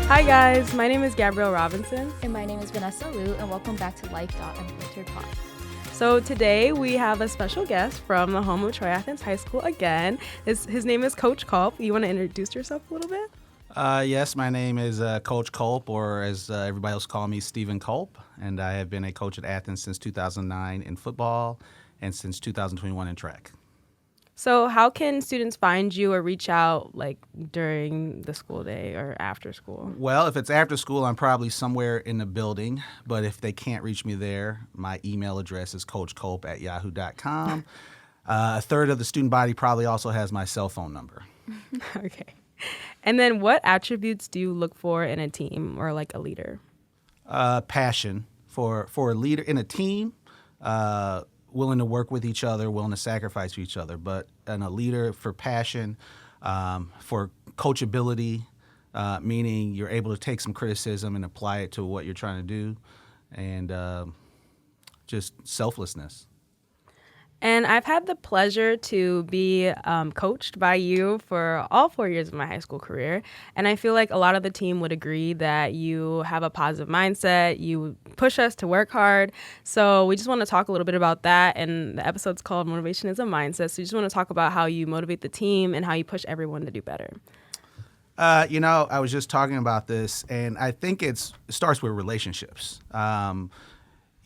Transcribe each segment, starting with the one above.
Hi guys, my name is Gabrielle Robinson. And my name is Vanessa Liu, and welcome back to Unfiltered Pod. So today we have a special guest from the home of Troy Athens High School again. His name is Coach Culp. You want to introduce yourself a little bit? Yes, my name is Coach Culp, or as everybody else call me, Stephen Culp, and I have been a coach at Athens since 2009 in football and since 2021 in track. So how can students find you or reach out like during the school day or after school? Well, if it's after school, I'm probably somewhere in the building, but if they can't reach me there, my email address is coachculp@yahoo.com. A third of the student body probably also has my cell phone number. Okay. And then what attributes do you look for in a team or like a leader? Passion for a leader in a team, willing to work with each other, willing to sacrifice for each other, but in a leader for passion, for coachability, meaning you're able to take some criticism and apply it to what you're trying to do, and just selflessness. And I've had the pleasure to be coached by you for all 4 years of my high school career. And I feel like a lot of the team would agree that you have a positive mindset. You push us to work hard. So we just want to talk a little bit about that. And the episode's called Motivation is a Mindset. So we just want to talk about how you motivate the team and how you push everyone to do better. I was just talking about this, and I think it starts with relationships.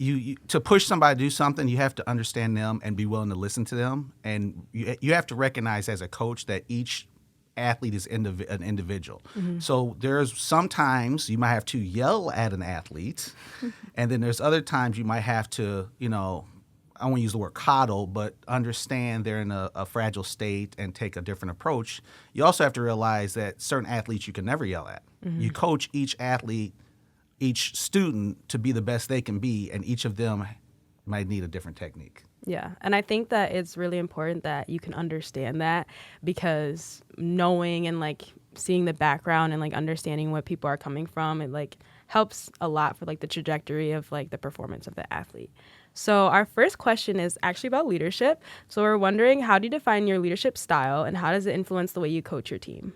You to push somebody to do something, you have to understand them and be willing to listen to them. And you have to recognize as a coach that each athlete is an individual. Mm-hmm. So there's sometimes you might have to yell at an athlete, and then there's other times you might have to, I don't want to use the word coddle, but understand they're in a fragile state and take a different approach. You also have to realize that certain athletes you can never yell at. Mm-hmm. You coach each athlete, each student to be the best they can be, and each of them might need a different technique. Yeah, and I think that it's really important that you can understand that, because knowing and like seeing the background and like understanding what people are coming from, it like helps a lot for like the trajectory of like the performance of the athlete. So our first question is actually about leadership. So we're wondering, how do you define your leadership style, and how does it influence the way you coach your team?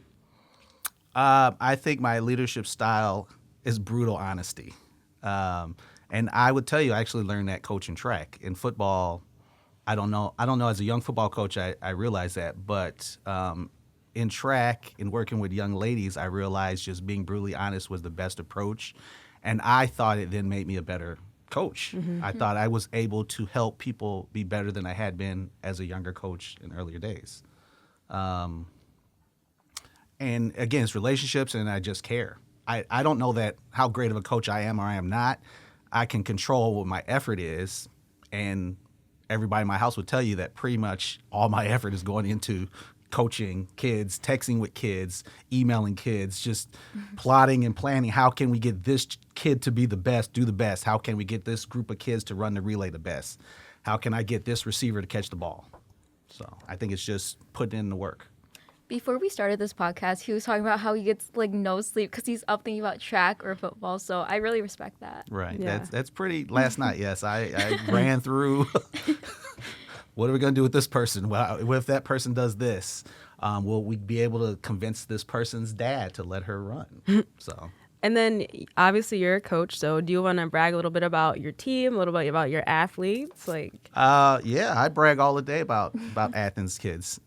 I think my leadership style is brutal honesty. And I would tell you, I actually learned that coaching track. In football, I don't know. As a young football coach, I realized that. But in track, in working with young ladies, I realized just being brutally honest was the best approach. And I thought it then made me a better coach. Mm-hmm. I thought I was able to help people be better than I had been as a younger coach in earlier days. And again, it's relationships, and I just care. I don't know that how great of a coach I am or I am not. I can control what my effort is, and everybody in my house would tell you that pretty much all my effort is going into coaching kids, texting with kids, emailing kids, just plotting and planning. How can we get this kid to be the best, do the best? How can we get this group of kids to run the relay the best? How can I get this receiver to catch the ball? So I think it's just putting in the work. Before we started this podcast, he was talking about how he gets like no sleep because he's up thinking about track or football. So I really respect that. Right. Yeah. That's pretty. Last night, yes, I ran through. What are we going to do with this person? Well, what if that person does this? Will we be able to convince this person's dad to let her run? So. And then obviously you're a coach, so do you want to brag a little bit about your team, a little bit about your athletes? Yeah, I brag all the day about Athens kids.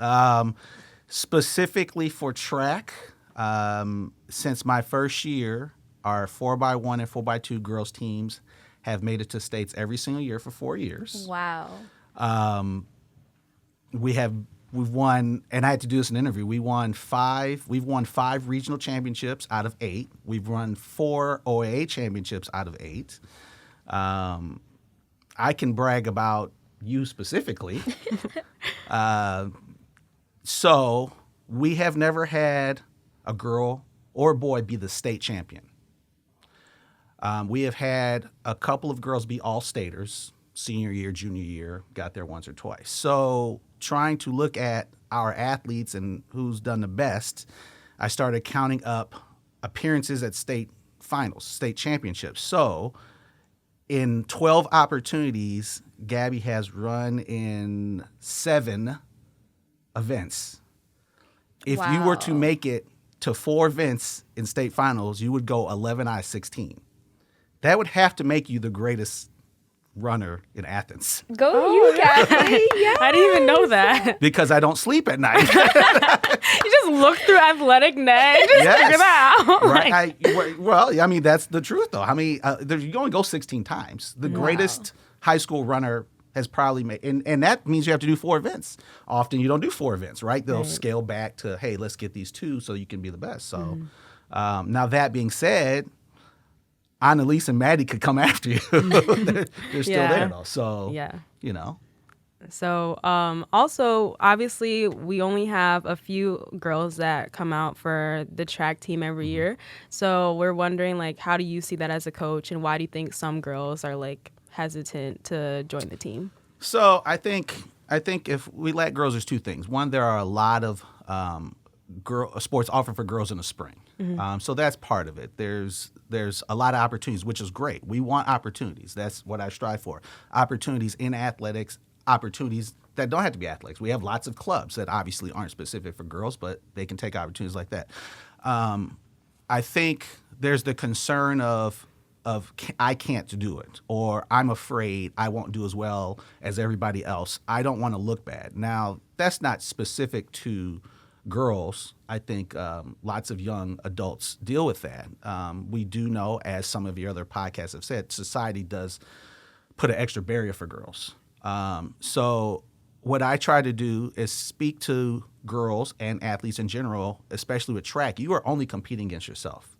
Specifically for track, since my first year, our 4x1 and 4x2 girls teams have made it to states every single year for 4 years. Wow. We've won, and I had to do this in an interview. We've won 5 regional championships out of 8. We've won 4 OAA championships out of 8. I can brag about you specifically. So we have never had a girl or a boy be the state champion. We have had a couple of girls be all-staters, senior year, junior year, got there once or twice. So trying to look at our athletes and who's done the best, I started counting up appearances at state finals, state championships. So in 12 opportunities, Gabby has run in 7 events. If you were to make it to 4 events in state finals, you would go 11 out of 16. That would have to make you the greatest runner in Athens. Go Oh, you, yeah. Kathy. Yes. I didn't even know that. Because I don't sleep at night. You just look through athletic net and just Yes. figure that out. Right. Well, I mean, that's the truth, though. I mean, you only go 16 times. The greatest high school runner has probably made, and that means you have to do 4 events. Often you don't do 4 events, right? They'll scale back to, hey, let's get these 2 so you can be the best. So now that being said, Annalise and Maddie could come after you. They're still there, though. So, you know. So also, obviously, we only have a few girls that come out for the track team every year. So we're wondering, like, how do you see that as a coach, and why do you think some girls are, like, hesitant to join the team? So I think if we let girls, there's 2 things. One, there are a lot of sports offered for girls in the spring. So that's part of it. There's a lot of opportunities, which is great. We want opportunities. That's what I strive for. Opportunities in athletics, opportunities that don't have to be athletics. We have lots of clubs that obviously aren't specific for girls, but they can take opportunities like that. I think there's the concern of I can't do it, or I'm afraid I won't do as well as everybody else. I don't want to look bad. Now, that's not specific to girls. I think lots of young adults deal with that. We do know, as some of your other podcasts have said, society does put an extra barrier for girls. So what I try to do is speak to girls and athletes in general, especially with track. You are only competing against yourself.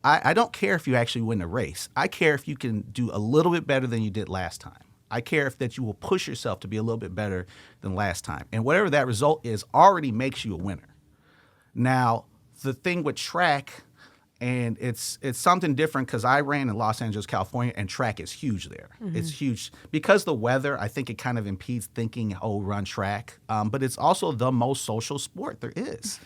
I don't care if you actually win a race. I care if you can do a little bit better than you did last time. I care if that you will push yourself to be a little bit better than last time. And whatever that result is already makes you a winner. Now, the thing with track, and it's something different because I ran in Los Angeles, California, and track is huge there. It's huge. Because the weather, I think it kind of impedes thinking, run track. But it's also the most social sport there is.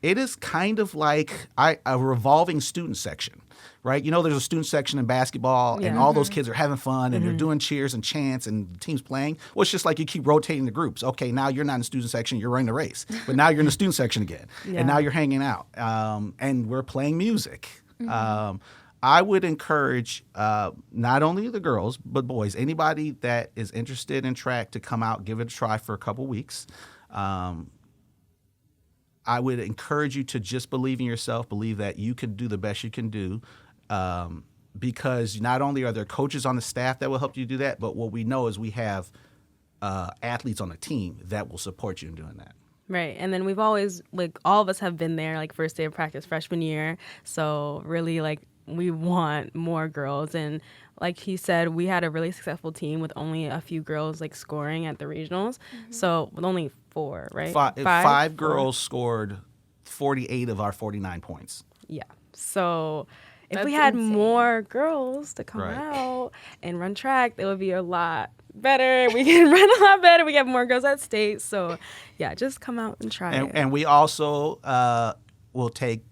It is kind of like a revolving student section, right? You know, there's a student section in basketball, and all those kids are having fun, and they're doing cheers and chants, and the team's playing. Well, it's just like you keep rotating the groups. Okay, now you're not in the student section, you're running the race. But now you're in the student section again, and now you're hanging out, and we're playing music. I would encourage not only the girls, but boys, anybody that is interested in track to come out, give it a try for a couple weeks. I would encourage you to just believe in yourself, believe that you can do the best you can do, because not only are there coaches on the staff that will help you do that, but what we know is we have athletes on the team that will support you in doing that. Right. And then we've always, like, all of us have been there, like, first day of practice freshman year. So really, like, we want more girls. And like he said, we had a really successful team with only a few girls, like, scoring at the regionals. So with only 4, right? Five girls scored 48 of our 49 points. Yeah. So if That's we had insane. more girls to come out and run track, it would be a lot better. We can run a lot better. We have more girls at state. So yeah, just come out and try it. And we also will take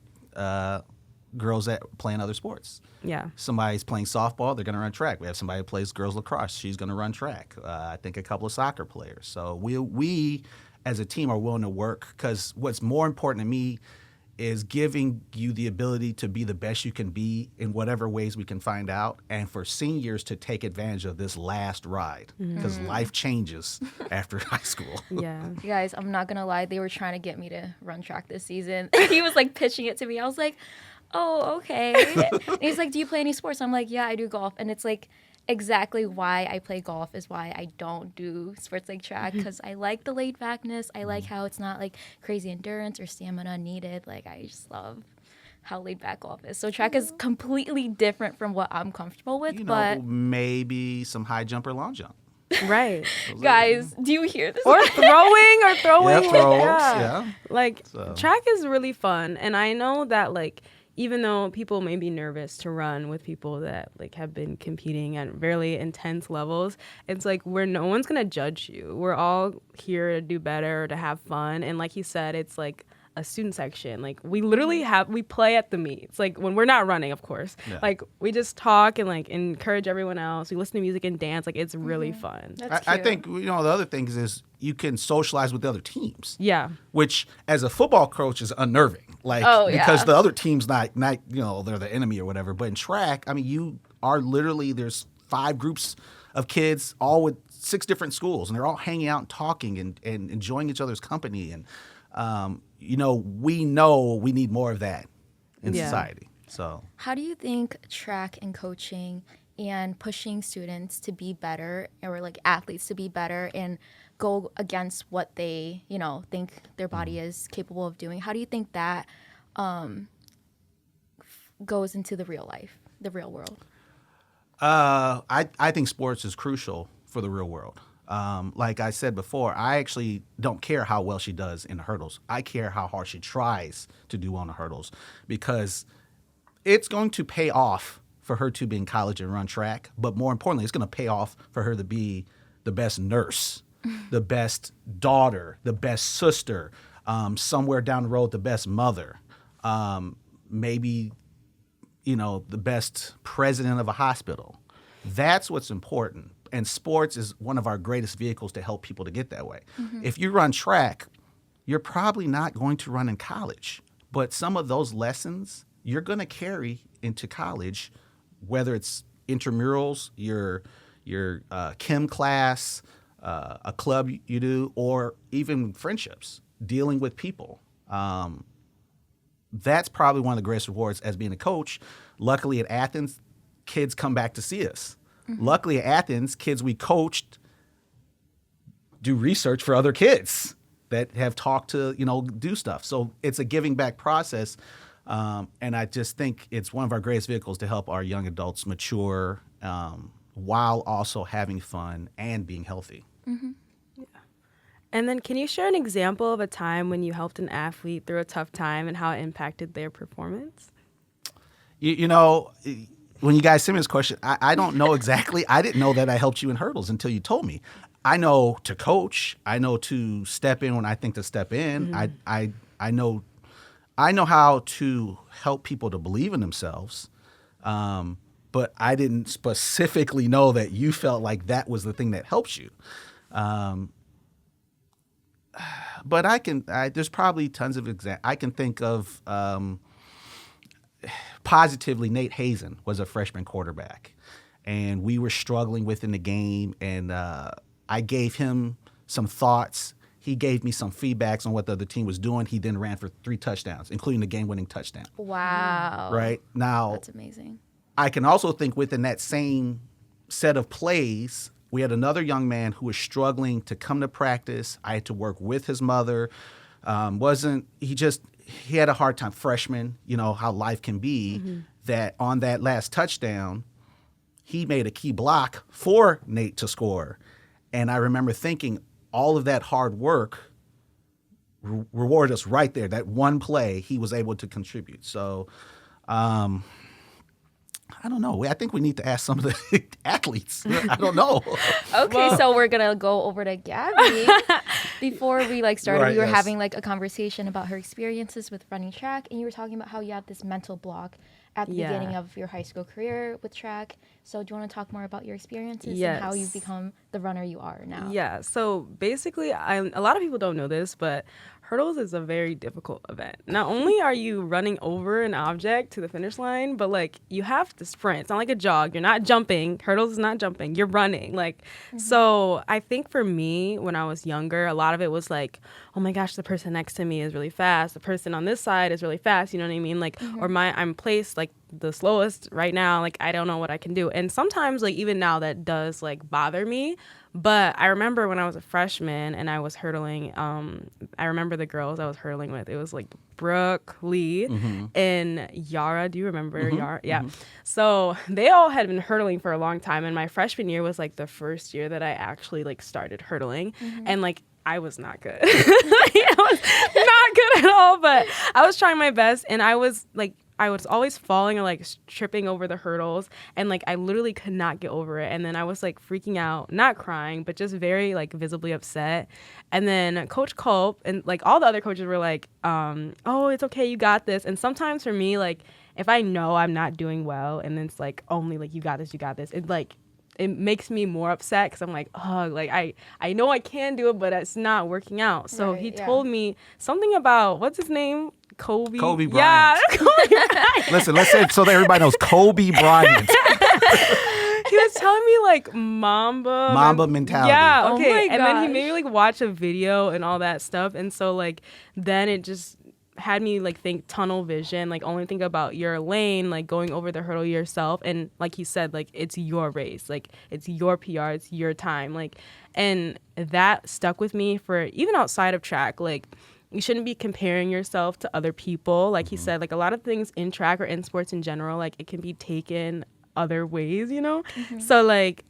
girls that play in other sports. Yeah. Somebody's playing softball, they're going to run track. We have somebody who plays girls lacrosse, she's going to run track. I think a couple of soccer players. So we as a team are willing to work, because what's more important to me is giving you the ability to be the best you can be in whatever ways we can find out, and for seniors to take advantage of this last ride, because life changes after high school. Yeah. You guys, I'm not gonna lie, they were trying to get me to run track this season. He was like pitching it to me. I was like, oh, okay. And he's like, do you play any sports? I'm like, yeah, I do golf. And it's like exactly why I play golf is why I don't do sports like track, because I like the laid backness. I like how it's not like crazy endurance or stamina needed. Like, I just love how laid back golf is. So track is completely different from what I'm comfortable with. You know, but maybe some high jump or long jump. Right. guys, do you hear this? Or throwing. Yeah, throws, yeah. Like, So. track is really fun. And I know that, like, even though people may be nervous to run with people that, like, have been competing at really intense levels, it's like no one's going to judge you. We're all here to do better, to have fun. And like you said, it's like a student section. Like we literally we play at the meets. Like when we're not running, of course. Yeah. Like we just talk and like encourage everyone else. We listen to music and dance. Like it's really fun. That's I cute. think the other thing is you can socialize with the other teams. Yeah. Which as a football coach is unnerving. Like because the other team's not they're the enemy or whatever. But in track, I mean you are literally there's 5 groups of kids all with 6 different schools and they're all hanging out and talking and enjoying each other's company and we know we need more of that in society. So How do you think track and coaching and pushing students to be better or like athletes to be better and go against what they, think their body is capable of doing? How do you think that goes into the real life, the real world? I think sports is crucial for the real world. Like I said before, I actually don't care how well she does in the hurdles. I care how hard she tries to do on the hurdles because it's going to pay off for her to be in college and run track. But more importantly, it's going to pay off for her to be the best nurse, the best daughter, the best sister, somewhere down the road, the best mother, maybe the best president of a hospital. That's what's important. And sports is one of our greatest vehicles to help people to get that way. If you run track, you're probably not going to run in college. But some of those lessons you're going to carry into college, whether it's intramurals, your chem class, a club you do, or even friendships, dealing with people. That's probably one of the greatest rewards as being a coach. Luckily at Athens, kids come back to see us. Luckily at Athens, kids we coached do research for other kids that have talked to, do stuff. So it's a giving back process. And I just think it's one of our greatest vehicles to help our young adults mature while also having fun and being healthy. Yeah. And then can you share an example of a time when you helped an athlete through a tough time and how it impacted their performance? When you guys sent me this question, I don't know exactly. I didn't know that I helped you in hurdles until you told me. I know to coach. I know to step in when I think to step in. I know how to help people to believe in themselves. But I didn't specifically know that you felt like that was the thing that helps you. But there's probably tons of examples. I can think of positively, Nate Hazen was a freshman quarterback, and we were struggling within the game, and I gave him some thoughts. He gave me some feedbacks on what the other team was doing. He then ran for 3 touchdowns, including the game-winning touchdown. Wow. Right? Now, that's amazing. I can also think within that same set of plays, we had another young man who was struggling to come to practice. I had to work with his mother. He had a hard time, freshman, how life can be, that on that last touchdown, he made a key block for Nate to score. And I remember thinking all of that hard work rewarded us right there. That one play, he was able to contribute. So I don't know. I think we need to ask some of the athletes. I don't know. Okay, so we're going to go over to Gabby. Before we started, we were having a conversation about her experiences with running track, and you were talking about how you had this mental block at the beginning of your high school career with track. So do you want to talk more about your experiences and how you've become the runner you are now? Yeah, so basically, a lot of people don't know this, but hurdles is a very difficult event. Not only are you running over an object to the finish line, but you have to sprint. It's not like a jog. You're not jumping. Hurdles is not jumping. You're running. So I think for me, when I was younger, a lot of it was oh my gosh, the person next to me is really fast. The person on this side is really fast. You know what I mean? Or I'm placed the slowest right now. I don't know what I can do. And sometimes even now that does bother me. But I remember when I was a freshman and I was hurdling, I remember the girls I was hurling with. It was Brooke, Lee, and Yara. Do you remember Yara? Yeah. So they all had been hurdling for a long time. And my freshman year was the first year that I actually started hurdling. And I was not good. I was not good at all, but I was trying my best, and I was always falling or like tripping over the hurdles, and like I literally could not get over it. And then I was like freaking out, not crying, but just very like visibly upset. And then Coach Culp and like all the other coaches were like, "Oh, it's okay, you got this." And sometimes for me, like if I know I'm not doing well, and then it's like only like you got this, it makes me more upset because I'm like, oh, like I know I can do it, but it's not working out. So he told me something about, what's his name? Kobe Bryant. Yeah, Kobe Bryant. Listen, let's say so that everybody knows Kobe Bryant. He was telling me like Mamba mentality. Yeah, okay. Oh my And then he gosh. made me like watch a video and all that stuff. And so like then it just had me like think tunnel vision, like only think about your lane, like going over the hurdle yourself. And like he said, like it's your race, like it's your PR, it's your time. Like, and that stuck with me for even outside of track. Like you shouldn't be comparing yourself to other people. Like he said, like a lot of things in track or in sports in general, like it can be taken other ways, you know? So like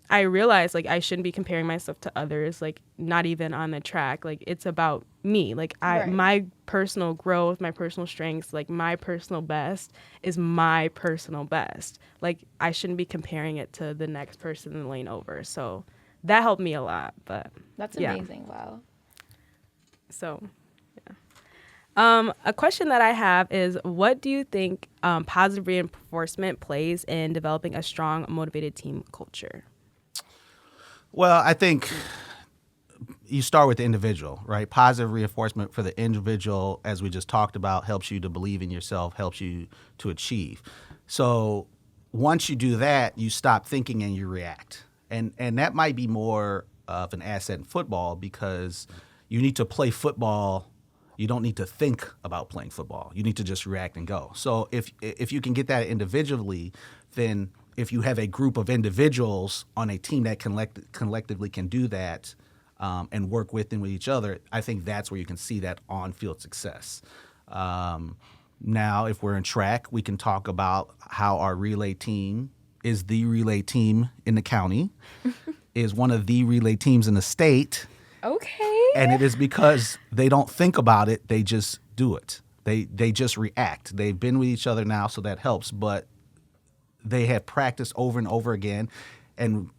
I realized like I shouldn't be comparing myself to others, like not even on the track. Like it's about me. Like my personal growth, my personal strengths, like my personal best is my personal best. Like I shouldn't be comparing it to the next person in the lane over. So that helped me a lot. But That's yeah. amazing. Wow. So a question that I have is, what do you think positive reinforcement plays in developing a strong, motivated team culture? Well, I think you start with the individual, right? Positive reinforcement for the individual, as we just talked about, helps you to believe in yourself, helps you to achieve. So once you do that, you stop thinking and you react. And that might be more of an asset in football because you need to play football. You don't need to think about playing football. You need to just react and go. So if you can get that individually, then if you have a group of individuals on a team that collectively can do that and work with each other, I think that's where you can see that on-field success. Now, if we're in track, we can talk about how our relay team is the relay team in the county, is one of the relay teams in the state. Okay. And it is because they don't think about it, they just do it. They just react. They've been with each other now, so that helps, but they have practiced over and over again. And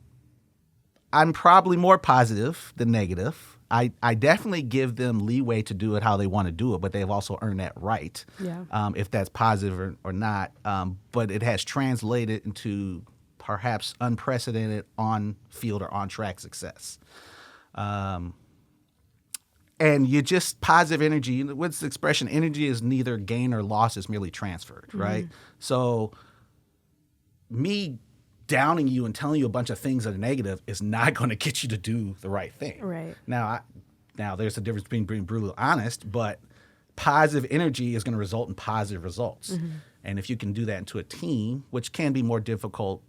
I'm probably more positive than negative. I definitely give them leeway to do it how they want to do it, but they've also earned that right, if that's positive or not. But it has translated into perhaps unprecedented on-field or on-track success. And you just positive energy. What's the expression? Energy is neither gain or loss. It's merely transferred, right? So me downing you and telling you a bunch of things that are negative is not going to get you to do the right thing. Right. Now there's a difference between being brutally honest, but positive energy is going to result in positive results. And if you can do that into a team, which can be more difficult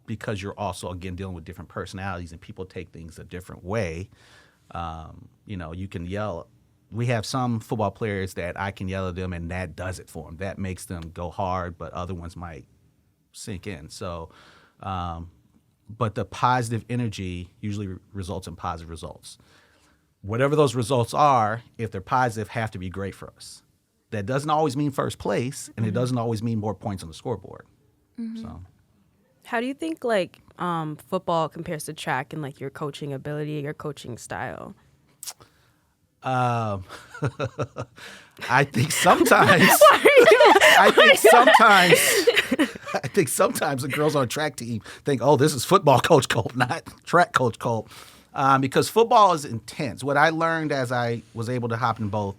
because you're also, again, dealing with different personalities and people take things a different way. You can yell. We have some football players that I can yell at them and that does it for them. That makes them go hard, but other ones might sink in. So, but the positive energy usually results in positive results. Whatever those results are, if they're positive, have to be great for us. That doesn't always mean first place, and it doesn't always mean more points on the scoreboard. So, How do you think like football compares to track in like your coaching ability, your coaching style? I think sometimes. I think sometimes the girls on a track team think, "Oh, this is football Coach Culp, not track Coach Culp," because football is intense. What I learned as I was able to hop in both.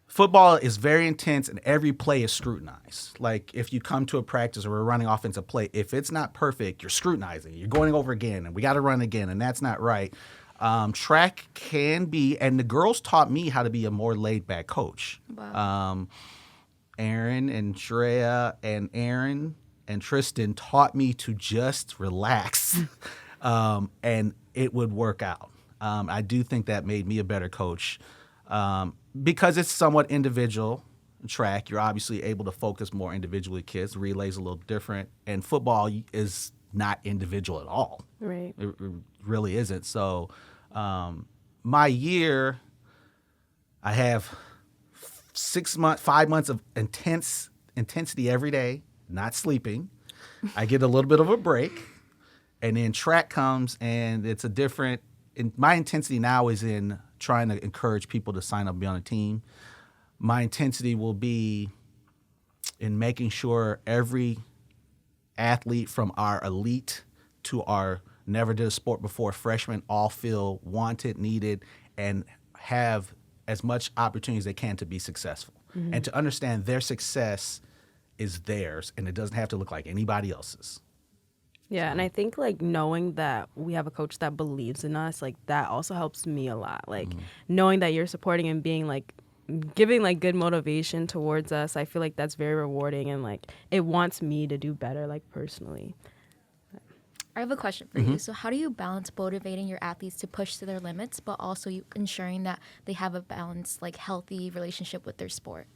Football is very intense and every play is scrutinized. Like if you come to a practice or we're running offensive play, if it's not perfect, you're scrutinizing. You're going over again and we got to run again and that's not right. Track can be, and the girls taught me how to be a more laid back coach. Wow. Aaron and Shreya and Aaron and Tristan taught me to just relax and it would work out. I do think that made me a better coach. Because it's somewhat individual track, you're obviously able to focus more individually. Kids, relay's a little different, and football is not individual at all. Right. It really isn't. So my year, I have 5 months of intensity every day, not sleeping. I get a little bit of a break, and then track comes, and it's a different. My intensity now is in trying to encourage people to sign up and be on a team. My intensity will be in making sure every athlete from our elite to our never did a sport before freshmen all feel wanted, needed, and have as much opportunity as they can to be successful. And to understand their success is theirs, and it doesn't have to look like anybody else's. Yeah, and I think like knowing that we have a coach that believes in us, like that also helps me a lot. Like knowing that you're supporting and being like giving like good motivation towards us, I feel like that's very rewarding, and like it wants me to do better, like personally. I have a question for you. So how do you balance motivating your athletes to push to their limits, but also ensuring that they have a balanced, like healthy relationship with their sport?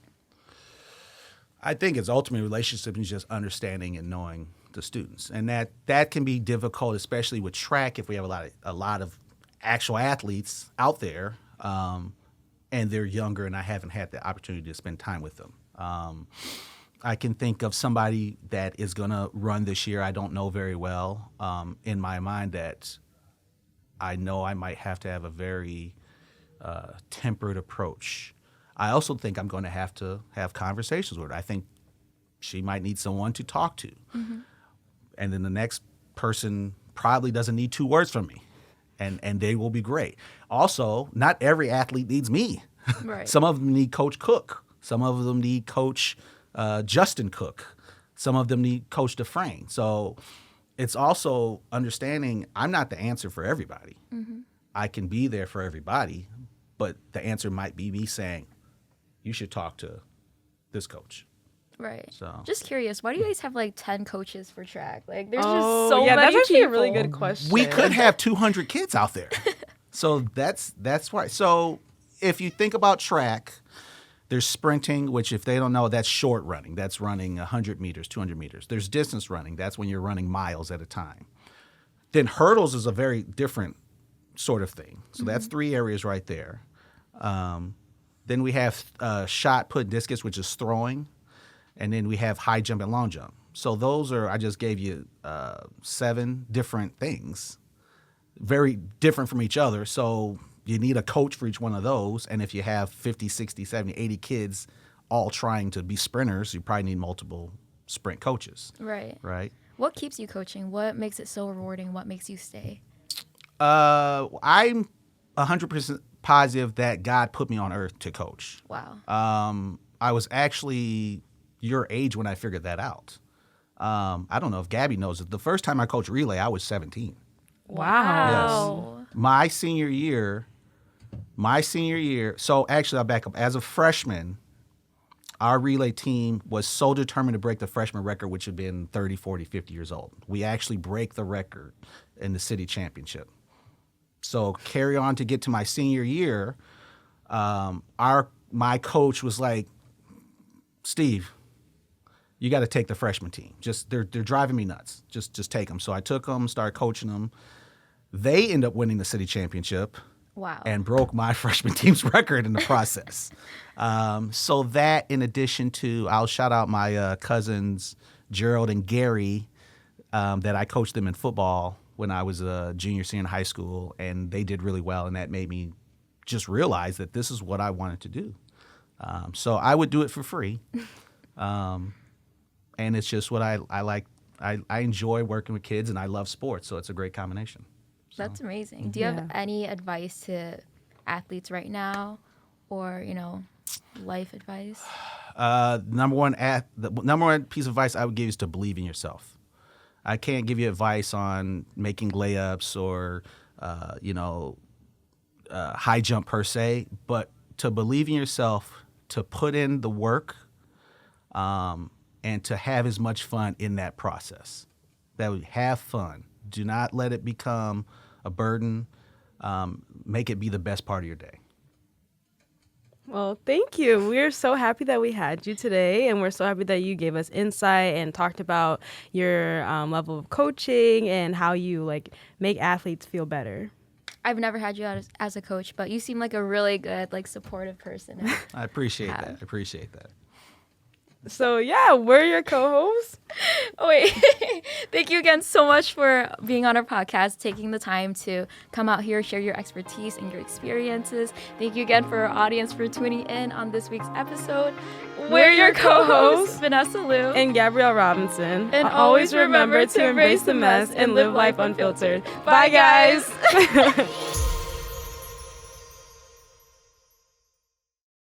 I think it's ultimately relationship is just understanding and knowing the students, and that can be difficult, especially with track if we have a lot of actual athletes out there, and they're younger, and I haven't had the opportunity to spend time with them. I can think of somebody that is going to run this year I don't know very well, in my mind, that I know I might have to have a very tempered approach. I also think I'm going to have conversations with her. I think she might need someone to talk to. And then the next person probably doesn't need 2 words from me, and they will be great. Also, not every athlete needs me. Right. Some of them need Coach Cook. Some of them need Coach Justin Cook. Some of them need Coach Dufresne. So it's also understanding I'm not the answer for everybody. I can be there for everybody, but the answer might be me saying, you should talk to this coach. Right. So Just curious, why do you guys have like 10 coaches for track? Like there's Oh, just so yeah, many that's actually people. a really good question. we could have 200 kids out there. So that's why. So if you think about track, there's sprinting, which if they don't know, that's short running. That's running 100 meters, 200 meters. There's distance running. That's when you're running miles at a time. Then hurdles is a very different sort of thing. So that's 3 areas right there. Then we have shot, put, discus, which is throwing. And then we have high jump and long jump. So those are, I just gave you 7 different things, very different from each other. So you need a coach for each one of those. And if you have 50, 60, 70, 80 kids all trying to be sprinters, you probably need multiple sprint coaches. Right. Right? What keeps you coaching? What makes it so rewarding? What makes you stay? I'm 100% positive that God put me on earth to coach. Wow. I was actually your age when I figured that out. I don't know if Gabby knows it. The first time I coached relay, I was 17. Wow. Yes. My senior year, so actually I'll back up. As a freshman, our relay team was so determined to break the freshman record, which had been 30, 40, 50 years old. We actually break the record in the city championship. So carry on to get to my senior year, my coach was like, Steve, you got to take the freshman team. Just they're driving me nuts. Just take them. So I took them, started coaching them. They end up winning the city championship. Wow. And broke my freshman team's record in the process. So that, in addition to, I'll shout out my cousins Gerald and Gary, that I coached them in football when I was a junior, senior in high school, and they did really well, and that made me just realize that this is what I wanted to do. So I would do it for free. And it's just what I like. I enjoy working with kids, and I love sports, so it's a great combination. So. That's amazing. Do you have any advice to athletes right now, or life advice? The number one piece of advice I would give is to believe in yourself. I can't give you advice on making layups or high jump per se, but to believe in yourself, to put in the work, and to have as much fun in that process. That would have fun. Do not let it become a burden. Make it be the best part of your day. Well, thank you. We're so happy that we had you today, and we're so happy that you gave us insight and talked about your level of coaching and how you make athletes feel better. I've never had you as a coach, but you seem like a really good, like, supportive person. I appreciate that. I appreciate that. So yeah, we're your co-hosts. Oh, wait. Thank you again so much for being on our podcast, taking the time to come out here, share your expertise and your experiences. Thank you again for our audience for tuning in on this week's episode. We're your co-hosts, Vanessa Liu And Gabrielle Robinson. And always remember to embrace the mess and live life unfiltered. Bye, guys.